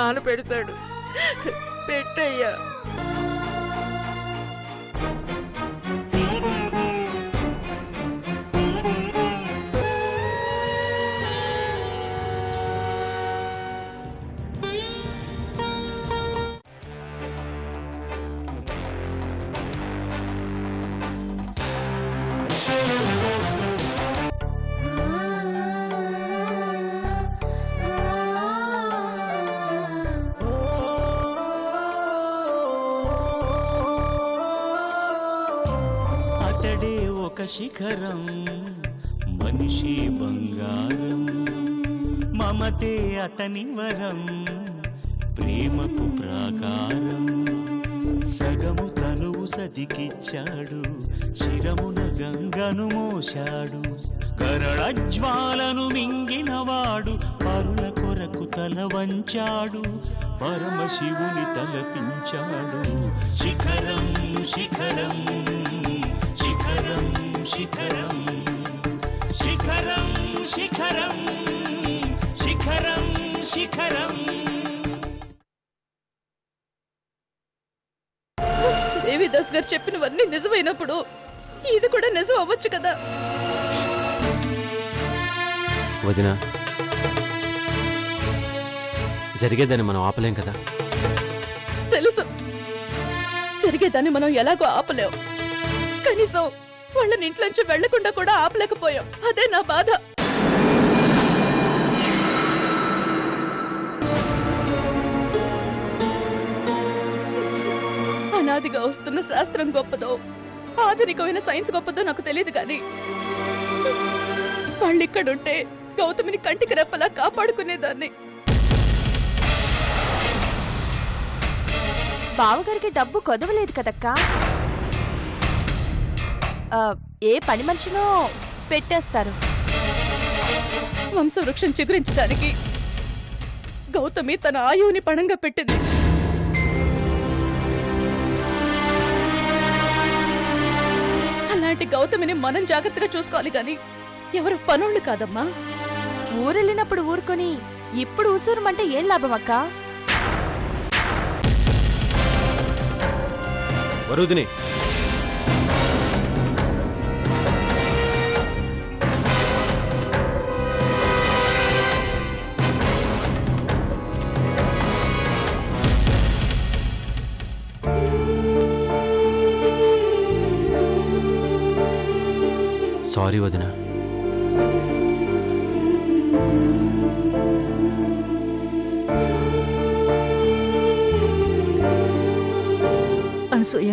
నాన్న పెడతాడు. పెట్టయ్యా. శిఖరం మనిషి బంగారం, మమతే అతని వరం, ప్రేమకు ప్రాకారం. సగము తనువు సదికిచ్చాడు, శిరమున గంగను మోశాడు. కరళజ్వాలను మింగినవాడు పరుల కొరకు తల వంచాడు. పరమశివుని తలపించాడు. శిఖరం శిఖరం శిఖరం శిఖరం శిఖరం శిఖరం శిఖరం శిఖరం. దేవిదాస్ గారు చెప్పినవన్నీ నిజమైనప్పుడు ఇది కూడా నిజం అవ్వచ్చు కదా. వదినా, జరిగేదాన్ని మనం ఆపలేం కదా. తెలుసు, జరిగేదాన్ని మనం ఎలాగో ఆపలేం. కనీసం వాళ్ళని ఇంట్లోంచి వెళ్లకుండా కూడా ఆపలేకపోయాం. అదే నా బాధ. అనాదిగా వస్తున్న శాస్త్రం గొప్పదో, ఆధునికమైన సైన్స్ గొప్పదో నాకు తెలియదు. కానీ వాళ్ళిక్కడుంటే గౌతమిని కంటికి రెప్పలా కాపాడుకునేదాన్ని. బావగారికి డబ్బు కొదవలేదు కదక్కా. ఏ పని మనిషినో పెట్టేస్తారు. వంశవృక్షం చిగురించడానికి గౌతమి తన ఆయువుని పణంగా పెట్టింది. అలాంటి గౌతమిని మనం జాగ్రత్తగా చూసుకోవాలి గాని ఎవరు పనుళ్ళు కాదమ్మా. ఊరెళ్ళినప్పుడు ఊరుకొని ఇప్పుడు ఉసూరమంటే ఏం లాభం అక్క? వరుదిని, సారీ వదినా. అనసూయ,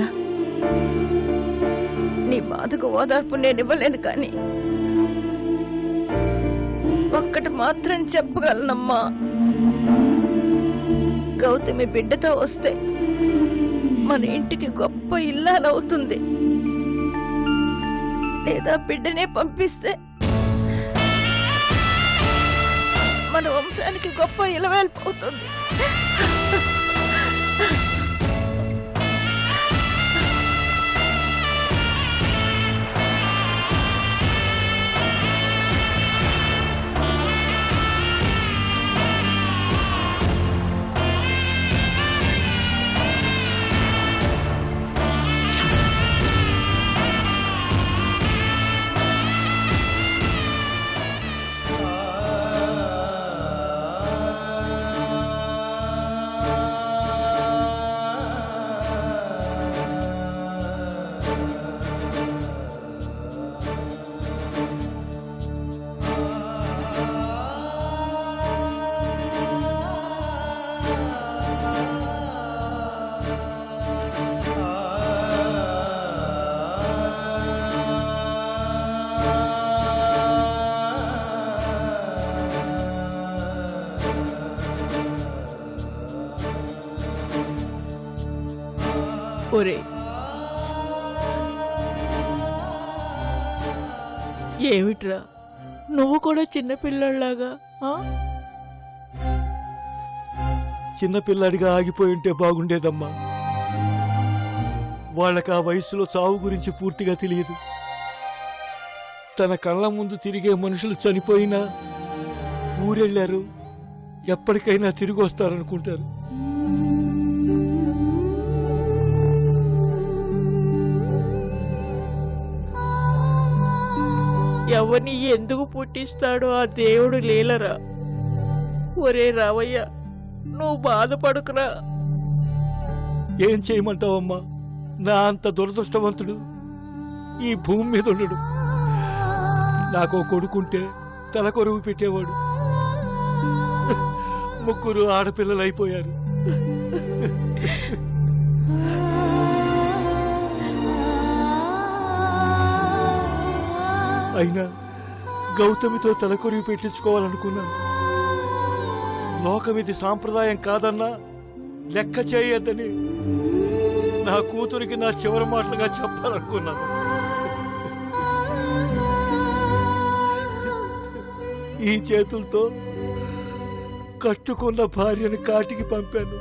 నీ బాధకు ఓదార్పు నేనివ్వలేను, కానీ ఒక్కటి మాత్రం చెప్పగలనమ్మా. గౌతమి బిడ్డతో వస్తే మన ఇంటికి గొప్ప ఇల్లాలవుతుంది. లేదా బిడ్డనే పంపిస్తే మన వంశానికి గొప్ప ఇలవేల్పవుతుంది. ఒరే, ఏమిట్రా నువ్వు కూడా చిన్నపిల్లలాగా? చిన్నపిల్లాడిగా ఆగిపోయి ఉంటే బాగుండేదమ్మా. వాళ్ళకి ఆ వయసులో చావు గురించి పూర్తిగా తెలియదు. తన కళ్ళ ముందు తిరిగే మనుషులు చనిపోయినా ఊరెళ్ళారు, ఎప్పటికైనా తిరిగి వస్తారనుకుంటారు. ఎవరిని ఎందుకు పుట్టిస్తాడో ఆ దేవుడు లేలరా. ఒరే రావయ్య, నువ్వు బాధపడుకురా. ఏం చేయమంటావమ్మా? నా అంత దురదృష్టవంతుడు ఈ భూమి మీద ఉండడు. నాకు కొడుకుంటే తలకొరువు పెట్టేవాడు. ముగ్గురు ఆడపిల్లలు అయిపోయారు. అయినా గౌతమితో తలకొరివి పెట్టించుకోవాలనుకున్నాను. లోకమిది సాంప్రదాయం కాదన్నా లెక్క చేయొద్దని నా కూతురికి నా చివరి మాటలుగా చెప్పాలనుకున్నాను. ఈ చేతులతో కట్టుకున్న భార్యను కాటికి పంపాను.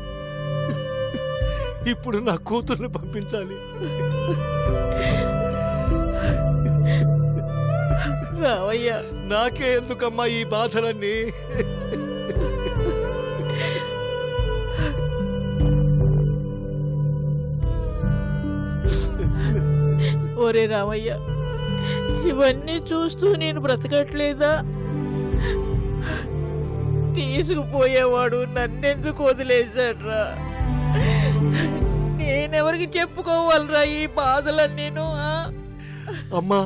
ఇప్పుడు నా కూతుర్ని పంపించాలి. రావయ్యా, నాకే ఎందుకమ్మా ఈ బాధలన్నీ? ఒరే రామయ్య, ఇవన్నీ చూస్తూ నేను బ్రతకట్లేదా? తీసుకుపోయేవాడు నన్నెందుకు వదిలేశాడ్రా? నేనెవరికి చెప్పుకోవాలరా ఈ బాధలన్నీను? అమ్మా,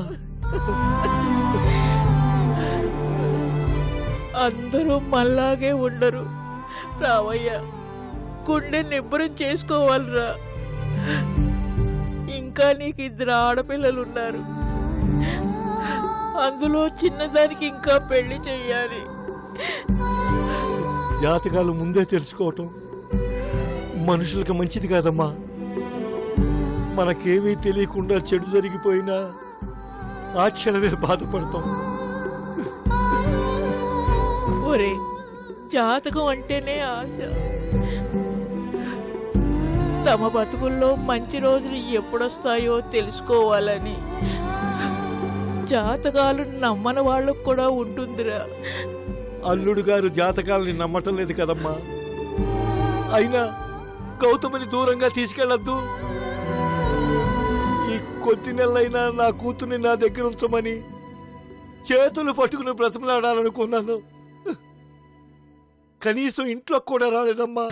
అందరూ మళ్ళాగే ఉండరు రావయ్య. గుండె నిబ్బరం చేసుకోవాలరా. ఇంకా నీకు 2 ఆడపిల్లలున్నారు. అందులో చిన్నదానికి ఇంకా పెళ్లి చెయ్యాలి. జాతకాలు ముందే తెలుసుకోవటం మనుషులకు మంచిది కాదమ్మా. మనకేమీ తెలియకుండా చెడు జరిగిపోయినా ఆ క్షణమే బాధపడతాం. ఒరే, జాతకం అంటేనే ఆశ. తమ బతుకుల్లో మంచి రోజులు ఎప్పుడొస్తాయో తెలుసుకోవాలని జాతకాలు నమ్మని వాళ్ళకు కూడా ఉంటుందిరా. అల్లుడు గారు జాతకాలని నమ్మటం లేదు కదమ్మా. అయినా గౌతమిని దూరంగా తీసుకెళ్లొద్దు. ఈ కొద్ది నెలలైనా నా కూతుర్ని నా దగ్గర ఉంచమని చేతులు పట్టుకుని బ్రతిమలాడాలనుకున్నాను. కనీసం ఇంట్లో కూడా రాలేదమ్మా.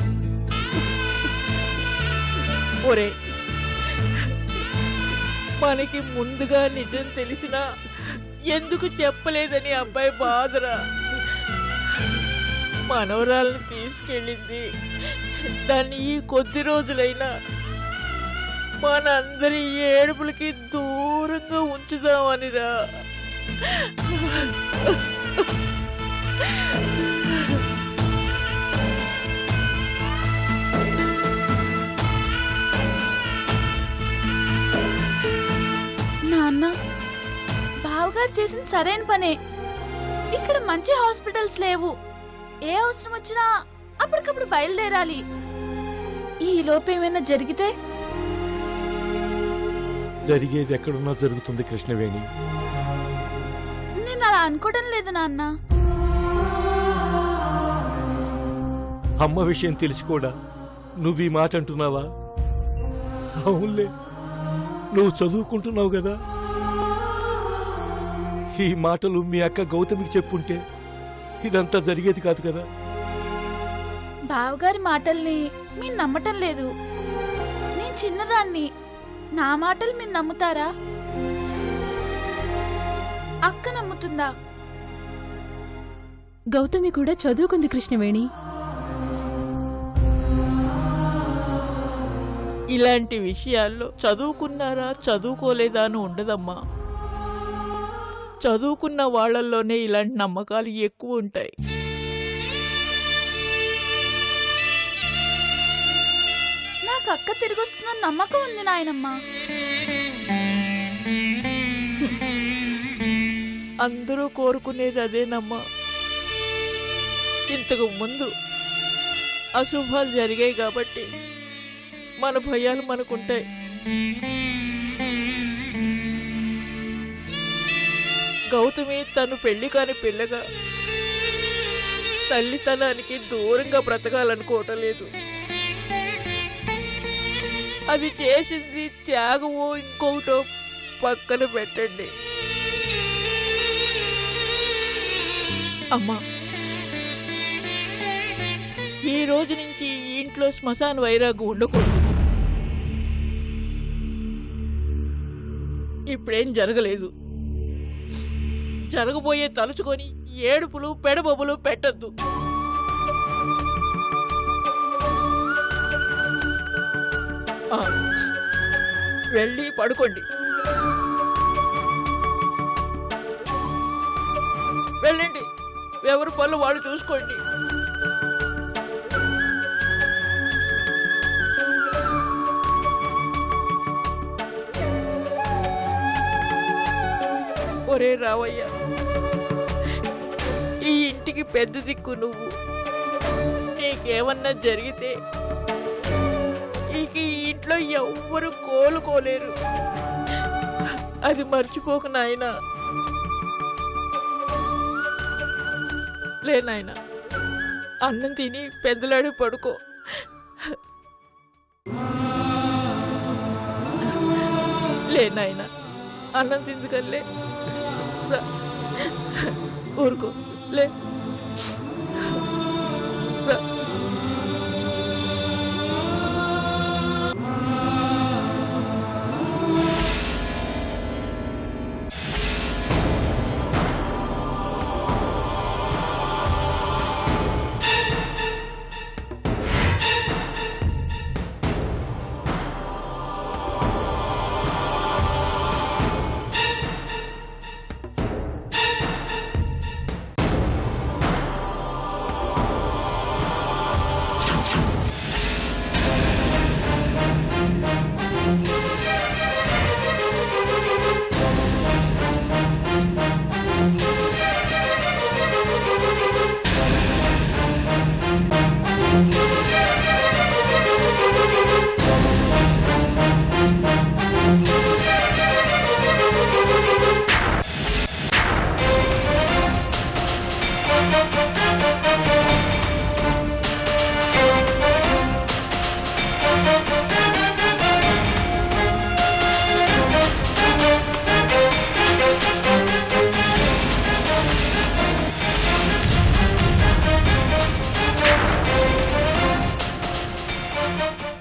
ఒరే, మనకి ముందుగా నిజం తెలిసినా ఎందుకు చెప్పలేదని అబ్బాయి బాధరా. మనవరాలను తీసుకెళ్ళింది దాన్ని ఈ కొద్ది రోజులైనా మనందరి ఏడుపులకి దూరంగా ఉంచుదామనిరా. నాన్న, బావగారు చేసింది సరైన పనే. ఇక్కడ మంచి హాస్పిటల్స్ లేవు. ఏ అవసరం వచ్చినా అప్పటికప్పుడు బయలుదేరాలి. ఈ లోపేమైనా జరిగితే? జరిగేది ఎక్కడున్నా జరుగుతుంది కృష్ణవేణి. నేను అలా అనుకోవడం లేదు నాన్న. అమ్మ విషయం తెలిసి కూడా నువ్వు ఈ మాట అంటున్నావా? అవునులే, నువ్వు చదువుకుంటున్నావు కదా. ఈ మాటలు మీ అక్క గౌతమికి చెప్పుంటే ఇదంతా జరిగేది కాదు కదా. బావగారి మాటల్ని మీరు నమ్మటం లేదు. నేను చిన్నదాన్ని, నా మాటలు మీరు నమ్ముతారా? అక్క నమ్ముతుందా? గౌతమి కూడా చదువుకుంది కృష్ణవేణి. ఇలాంటి విషయాల్లో చదువుకున్నారా చదువుకోలేదా అని ఉండదమ్మా. చదువుకున్న వాళ్ళల్లోనే ఇలాంటి నమ్మకాలు ఎక్కువ ఉంటాయి. నాకు అక్క తిరిగొస్తుందని నమ్మకం ఉంది నాయనమ్మ. అందరూ కోరుకునేది అదేనమ్మా. ఇంతకు ముందు అశుభాలు జరిగాయి కాబట్టి మన భయాలు మనకుంటాయి. గౌతమి తను పెళ్లి కాని పిల్లగా తల్లితనానికి దూరంగా బ్రతకాలనుకోవటం లేదు. అది చేసింది త్యాగమో ఇంకొకటో పక్కన పెట్టండి. అమ్మా, ఈ రోజు నుంచి ఈ ఇంట్లో శ్మశాన వైరాగ్యం ఉండకూడదు. ఇప్పుడేం జరగలేదు, జరగబోయే తలుచుకొని ఏడుపులు పెడబొబ్బులు పెట్టద్దు. వెళ్ళి పడుకోండి. వెళ్ళండి, ఎవరి పనులు వాళ్ళు చూసుకోండి. ఒరే రావయ్య, ఈ ఇంటికి పెద్ద దిక్కు నువ్వు. నీకేమన్నా జరిగితే ఇక ఈ ఇంట్లో ఎవ్వరు కోలుకోలేరు. అది మర్చిపోక నాయనా. లే నాయనా, అన్నం తిని పెద్దలాడి పడుకో. లే నాయనా, అన్నం తిందుకలే. ఊరుకో, లే.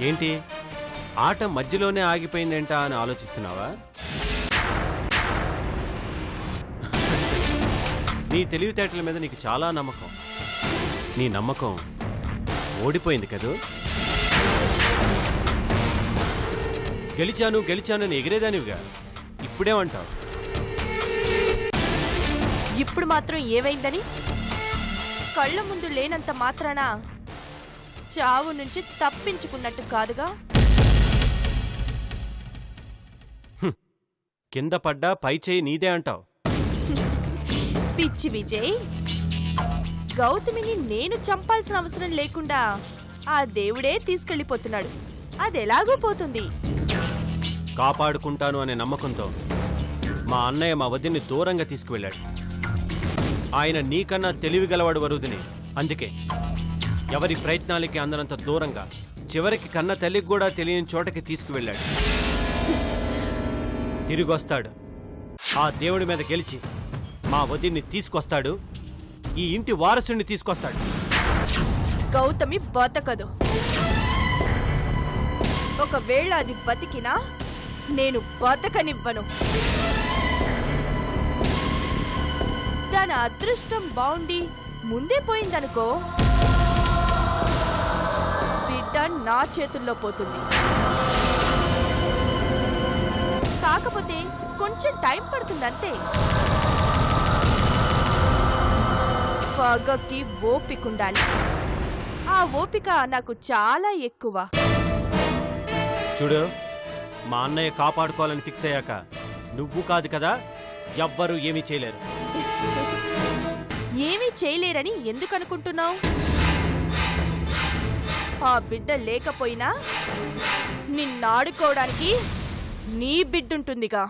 ఏంటి ఆట మధ్యలోనే ఆగిపోయిందేంటా అని ఆలోచిస్తున్నావా? నీ తెలివితేటల మీద నీకు చాలా నమ్మకం. నీ నమ్మకం ఓడిపోయింది కదూ. గెలిచాను గెలిచాను అని ఎగిరేదానివిగా, ఇప్పుడేమంటావు? ఇప్పుడు మాత్రం ఏమైందని? కళ్ళ ముందు లేనంత మాత్రాన చావు నుంచి తప్పించుకున్నట్టు కాదుగా. కింద పడ్డా పై చేయి నీదే అంటావు. పిచ్చి విజయ్, గౌతమిని నేను చంపాల్సిన అవసరం లేకుండా ఆ దేవుడే తీసుకెళ్లిపోతున్నాడు. అదెలాగూ పోతుంది. కాపాడుకుంటాను అనే నమ్మకంతో మా అన్నయ్య మా వదిన్ని దూరంగా తీసుకువెళ్ళాడు. ఆయన నీకన్నా తెలివిగలవాడు వరుదిని. అందుకే ఎవరి ప్రయత్నాలకి అందనంత దూరంగా, చివరికి కన్న తల్లికి కూడా తెలియని చోటకి తీసుకువెళ్ళాడు. తిరిగొస్తాడు. ఆ దేవుడి మీద గెలిచి మా వదిన్ని తీసుకొస్తాడు. ఈ ఇంటి వారసుని తీసుకొస్తాడు. గౌతమి బతకదు. ఒకవేళ అది బతికినా నేను బతకనివ్వను. దాని అదృష్టం బాగుండి ముందే పోయిందనుకో, బిడ్డ నా చేతుల్లో పోతుంది. కాకపోతే కొంచెం టైం పడుతుందంతే. పగకి ఓపిక ఉండాలి. ఆ ఓపిక నాకు చాలా ఎక్కువ. చూడు, మా అన్నయ్య కాపాడుకోవాలని ఫిక్స్ అయ్యాక నువ్వు కాదు కదా ఎవ్వరూ ఏమీ చేయలేరు. ఏమీ చేయలేరని ఎందుకు అనుకుంటున్నావు? ఆ బిడ్డ లేకపోయినా నిన్నాడుకోవడానికి నీ బిడ్డుంటుందిగా.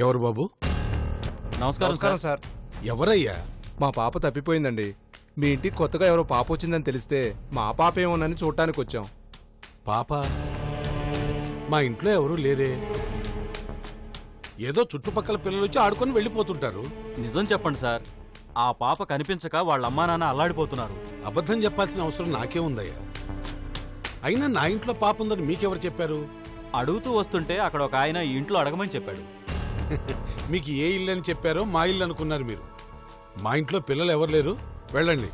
ఎవరు బాబు? నమస్కారం సార్. ఎవరయ్యా? మా పాప తప్పిపోయిందండి. మీ ఇంటికి కొత్తగా ఎవరో పాప వచ్చిందని తెలిస్తే మా పాప ఏమోనని చూడటానికి వచ్చాం. పాప? మా ఇంట్లో ఎవరూ లేరే. ఏదో చుట్టుపక్కల పిల్లలు వచ్చి ఆడుకొని వెళ్ళిపోతుంటారు. నిజం చెప్పండి సార్, ఆ పాప కనిపించక వాళ్ళ అమ్మా నాన్న అల్లాడిపోతున్నారు. అబద్ధం చెప్పాల్సిన అవసరం నాకే ఉందయ్యా. అయినా నా ఇంట్లో పాప ఉందని మీకెవరు చెప్పారు? అడుగుతూ వస్తుంటే అక్కడ ఒక ఆయన ఈ ఇంట్లో అడగమని చెప్పాడు. మీకు ఏ ఇల్లు అని చెప్పారో మా ఇల్లు అనుకున్నారు మీరు. మా ఇంట్లో పిల్లలు ఎవరు లేరు, వెళ్ళండి.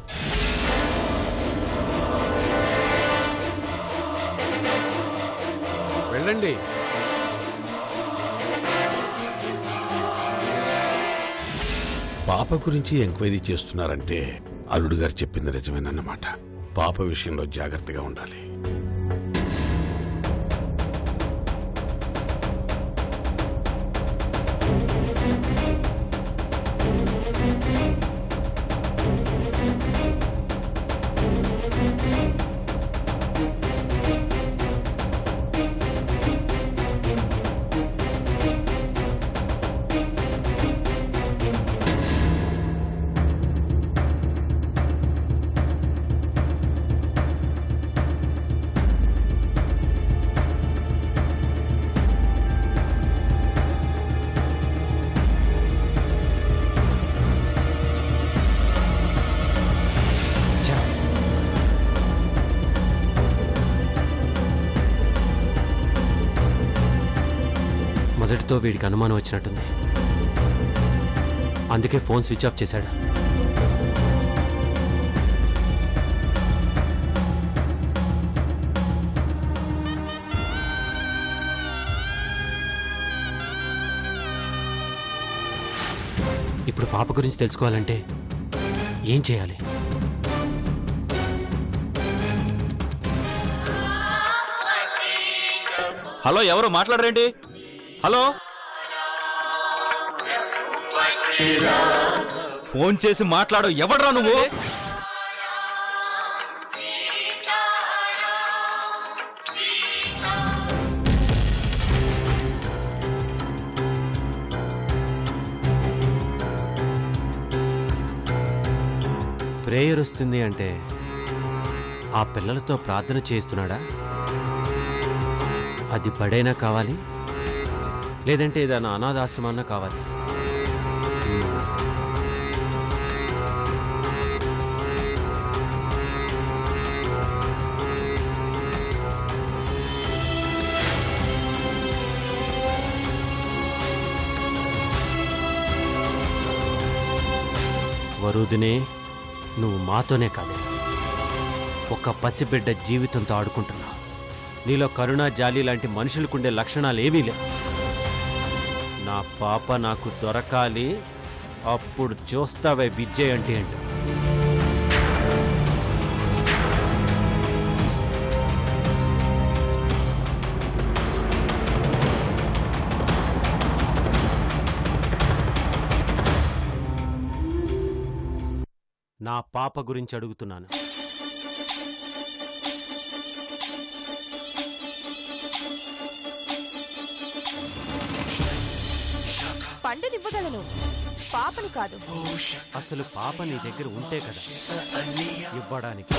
వెళ్ళండి. పాప గురించి ఎంక్వైరీ చేస్తున్నారంటే అల్లుడు గారు చెప్పింది నిజమేనన్నమాట. పాప విషయంలో జాగ్రత్తగా ఉండాలి. మొదటితో వీడికి అనుమానం వచ్చినట్టుంది. అందుకే ఫోన్ స్విచ్ ఆఫ్ చేశాడు. ఇప్పుడు పాప గురించి తెలుసుకోవాలంటే ఏం చేయాలి? హలో, ఎవరు మాట్లాడరేంటి? హలో, ఫోన్ చేసి మాట్లాడు. ఎవడ్రా నువ్వు? ప్రేయర్ వస్తుంది అంటే ఆ పిల్లలతో ప్రార్థన చేస్తున్నాడా? అది బడైనా కావాలి, లేదంటే ఏదైనా అనాథాశ్రమాన్నా కావాలి. వరుదినే, నువ్వు మాతోనే కాదే, ఒక పసిబిడ్డ జీవితంతో ఆడుకుంటున్నావు. నీలో కరుణ, జాలి లాంటి మనుషులకుండే లక్షణాలు ఏవీ లేవు. నా పాప నాకు దొరకాలి, అప్పుడు చూస్తావే విజయ్ అంటే ఏంటి. నా పాప గురించి అడుగుతున్నాను. పండునివ్వగలను, పాపని కాదు. అసలు పాప నీ దగ్గర ఉంటే కదా ఇవ్వడానికి.